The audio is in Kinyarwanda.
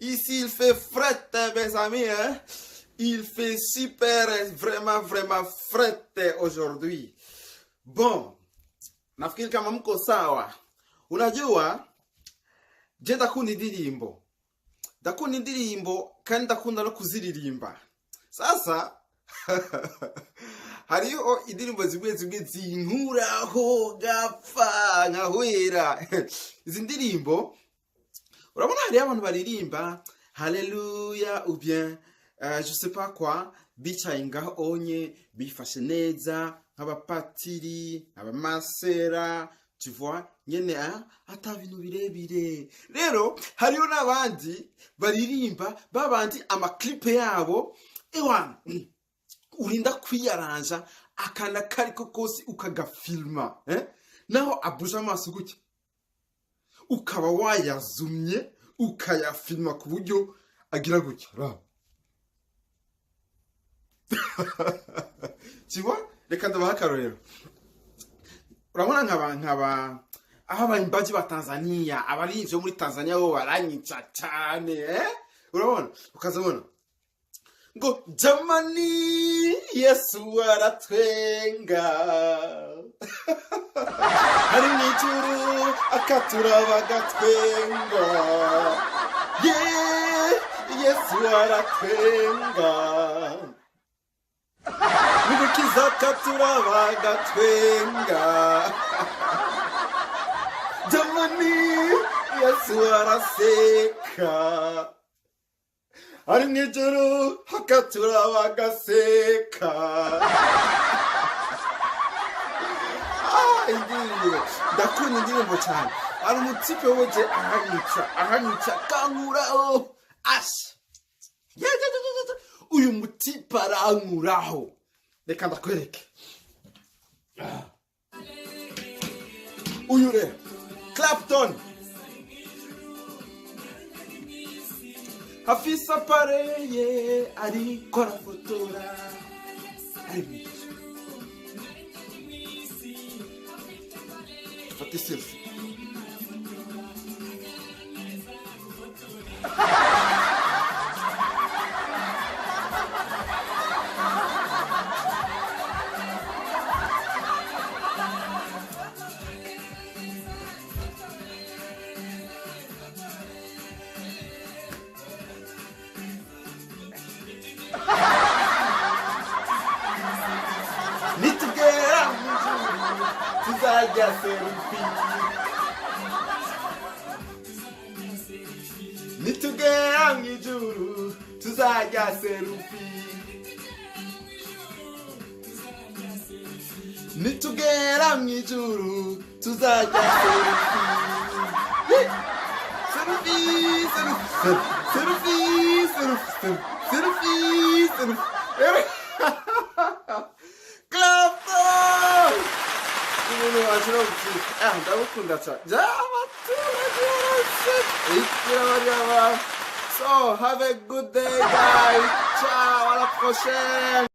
Ici, il fait fret, mes amis. Hein? Il fait super, vraiment fret aujourd'hui. Bon, nafikiri kama mko sawa. Unajua, je ndakunda indirimbo. Ndakunda indirimbo kandi ndakunda no kuziririmba. Sasa hariyo indirimbo zimwe zinkuraho gapfa nkahwera. Izi ndirimbo urabona hariyo abantu baririmba haleluya ou bien je sais pas quoi, bicaye ngaho onye bifashe neza nk'abapatiri abamasera, tu vois nyene ata bintu birebire. Rero hariyo n'abandi baririmba babandi amaklipe yabo ewana urinda kwiyaranja akana kariko kose ukagafilma naho abuja amaso gutya ukaba wayazumye ukayafilma ku buryo agira gutya ra. Chiwa reka ndabaha akarorero. Urabona nkaba aho abaimbaji ba Tanzania abarinje muri Tanzania bo baranyica cyane urabona ukazabona ngo jamani Yesu aratwenga hari n'ijuru akaturaba gatwenga Yesu aratwenga Nibukiza katuraba gatwenga jamani Yesu araseka hari n'ijuru hakaturaba gaseka. Ndakunda indirimbo cyane. Hari umutipe woje ahanyica kankuraho ash. Uyu mutipe arankuraho. Reka ndakwereke. Uyu rero Clapton Hafisa pareye ariko arafotora ari fate selfie. Nitugera tuzajya selfie. Nitugera mwijuru tuzajya selfie. Nitugera mwijuru tuzajya selfie. Selfie, selfie, selfie, selfie, selfie. Clapton! Ndabukunda cyane. So, have a good day, guys. Ciao, à la prochaine.